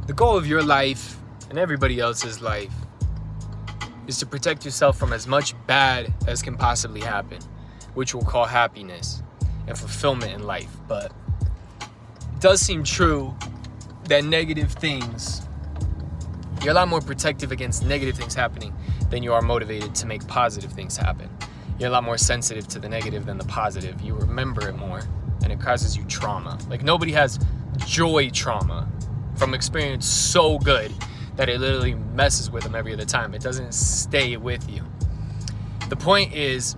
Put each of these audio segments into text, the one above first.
The goal of your life and everybody else's life is to protect yourself from as much bad as can possibly happen, which we'll call happiness and fulfillment in life. But it does seem true that negative things, you're a lot more protective against negative things happening than you are motivated to make positive things happen. You're a lot more sensitive to the negative than the positive. You remember it more, and it causes you trauma. Like, nobody has joy trauma from experience so good that it literally messes with them every other time. It doesn't stay with you. The point is,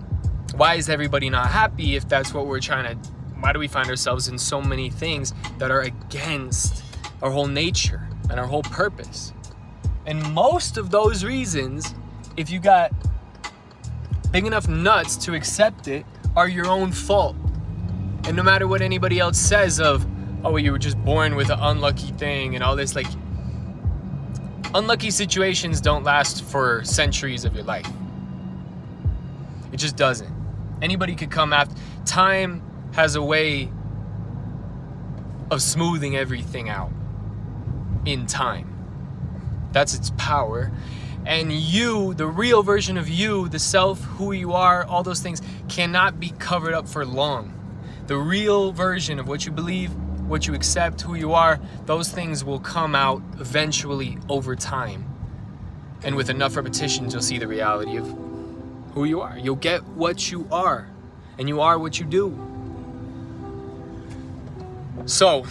why is everybody not happy if that's what we're trying to... Why do we find ourselves in so many things that are against our whole nature and our whole purpose? And most of those reasons, if you got big enough nuts to accept it, are your own fault. And no matter what anybody else says of, oh, well, you were just born with an unlucky thing and all this, like, unlucky situations don't last for centuries of your life. It just doesn't. Anybody could come after. Time has a way of smoothing everything out in time. That's its power. And you, the real version of you, the self, who you are, all those things cannot be covered up for long. The real version of what you believe, what you accept, who you are, those things will come out eventually over time. And with enough repetitions, you'll see the reality of who you are. You'll get what you are, and you are what you do. So,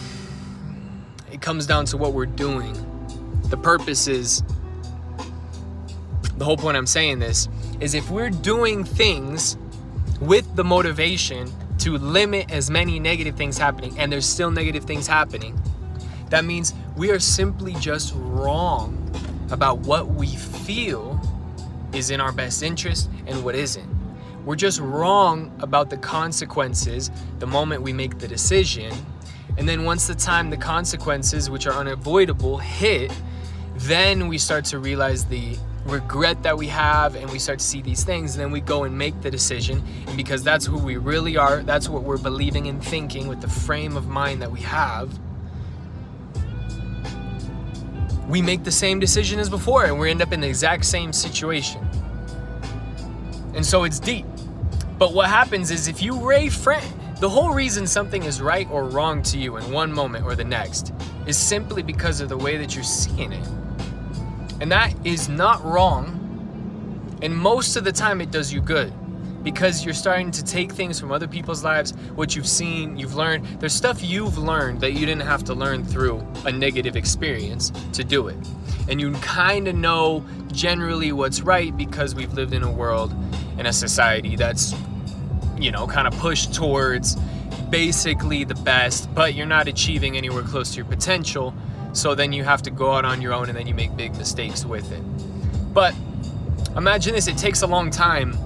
it comes down to what we're doing. The purpose is, the whole point I'm saying this, is if we're doing things with the motivation to limit as many negative things happening, and there's still negative things happening, that means we are simply just wrong about what we feel is in our best interest and what isn't. We're just wrong about the consequences the moment we make the decision. And then once the time the consequences, which are unavoidable, hit, then we start to realize the regret that we have, and we start to see these things, and then we go and make the decision. And because that's who we really are, that's what we're believing and thinking with the frame of mind that we have, we make the same decision as before, and we end up in the exact same situation. And so it's deep. But what happens is, if you reframe, the whole reason something is right or wrong to you in one moment or the next is simply because of the way that you're seeing it. And that is not wrong. And most of the time it does you good, because you're starting to take things from other people's lives, what you've seen, you've learned. There's stuff you've learned that you didn't have to learn through a negative experience to do it. And you kind of know generally what's right, because we've lived in a world, in a society that's, kind of pushed towards basically the best, but you're not achieving anywhere close to your potential. So then you have to go out on your own, and then you make big mistakes with it. But imagine this, it takes a long time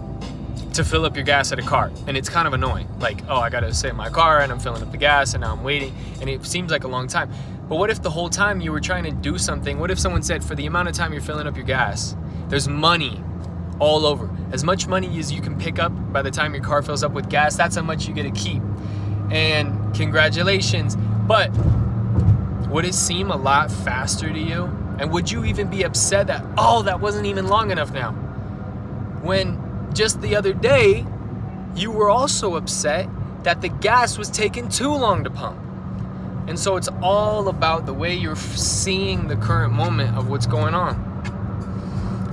to fill up your gas at a car, and it's kind of annoying. Like, oh, I gotta sit in my car and I'm filling up the gas and now I'm waiting, and it seems like a long time. But what if the whole time you were trying to do something? What if someone said, for the amount of time you're filling up your gas, there's money all over. As much money as you can pick up by the time your car fills up with gas, that's how much you get to keep. And congratulations. But would it seem a lot faster to you? And would you even be upset that, oh, that wasn't even long enough now? When just the other day, you were also upset that the gas was taking too long to pump. And so it's all about the way you're seeing the current moment of what's going on.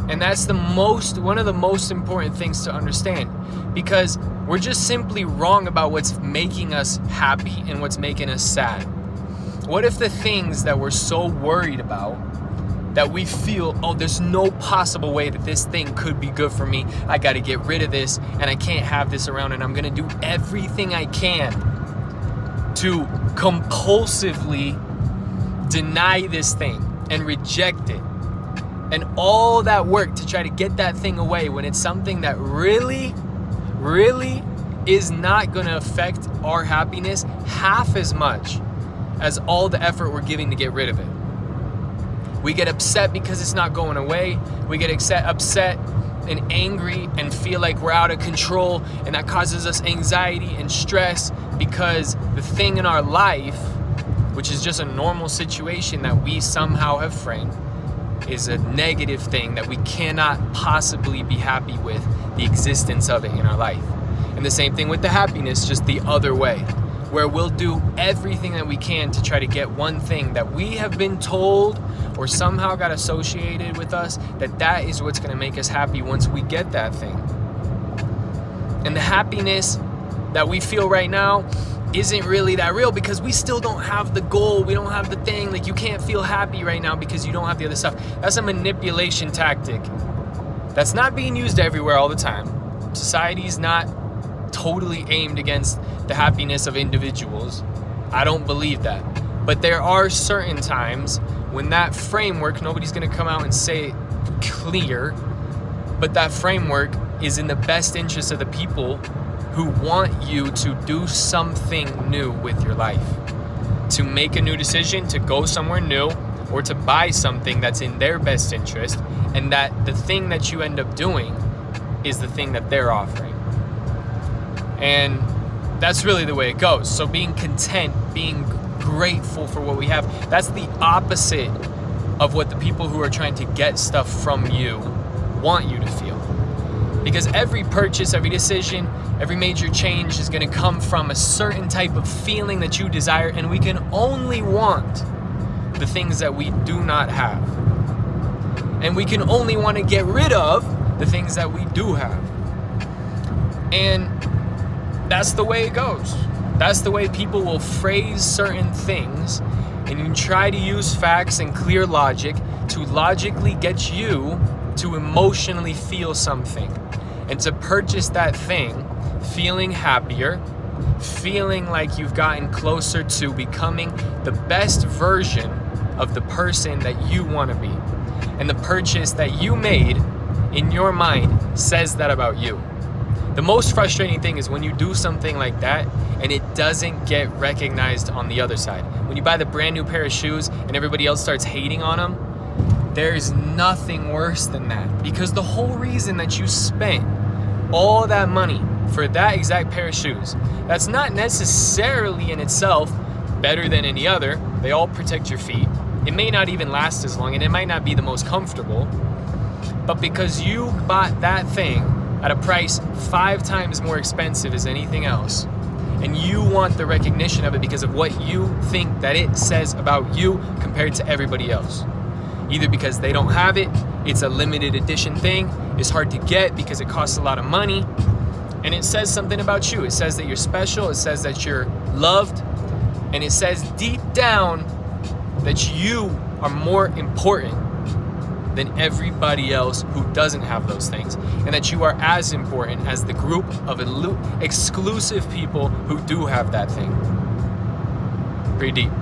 And that's one of the most important things to understand, because we're just simply wrong about what's making us happy and what's making us sad. What if the things that we're so worried about, that we feel, oh, there's no possible way that this thing could be good for me, I got to get rid of this, and I can't have this around, and I'm going to do everything I can to compulsively deny this thing and reject it, and all that work to try to get that thing away, when it's something that really, really is not going to affect our happiness half as much as all the effort we're giving to get rid of it. We get upset because it's not going away. We get upset and angry and feel like we're out of control, and that causes us anxiety and stress, because the thing in our life which is just a normal situation that we somehow have framed, is a negative thing that we cannot possibly be happy with the existence of it in our life. And the same thing with the happiness, just the other way, where we'll do everything that we can to try to get one thing that we have been told or somehow got associated with us, that is what's going to make us happy once we get that thing. And the happiness that we feel right now isn't really that real because we still don't have the goal. We don't have the thing. Like, you can't feel happy right now because you don't have the other stuff. That's a manipulation tactic. That's not being used everywhere all the time. Society's not totally aimed against the happiness of individuals. I don't believe that. But there are certain times when that framework, nobody's going to come out and say it clear, but that framework is in the best interest of the people who want you to do something new with your life, to make a new decision, to go somewhere new, or to buy something that's in their best interest, and that the thing that you end up doing is the thing that they're offering. And that's really the way it goes. So being content, being grateful for what we have, that's the opposite of what the people who are trying to get stuff from you want you to feel. Because every purchase, every decision, every major change is going to come from a certain type of feeling that you desire, and we can only want the things that we do not have. And we can only want to get rid of the things that we do have. And that's the way it goes. That's the way people will phrase certain things, and you try to use facts and clear logic to logically get you to emotionally feel something and to purchase that thing feeling happier, feeling like you've gotten closer to becoming the best version of the person that you want to be. And the purchase that you made in your mind says that about you. The most frustrating thing is when you do something like that and it doesn't get recognized on the other side. When you buy the brand new pair of shoes and everybody else starts hating on them, there's nothing worse than that. Because the whole reason that you spent all that money for that exact pair of shoes, that's not necessarily in itself better than any other. They all protect your feet. It may not even last as long, and it might not be the most comfortable. But because you bought that thing at a price 5 times more expensive as anything else, and you want the recognition of it because of what you think that it says about you compared to everybody else. Either because they don't have it, it's a limited edition thing, it's hard to get because it costs a lot of money, and it says something about you. It says that you're special, it says that you're loved, and it says deep down that you are more important than everybody else who doesn't have those things, and that you are as important as the group of exclusive people who do have that thing. Pretty deep.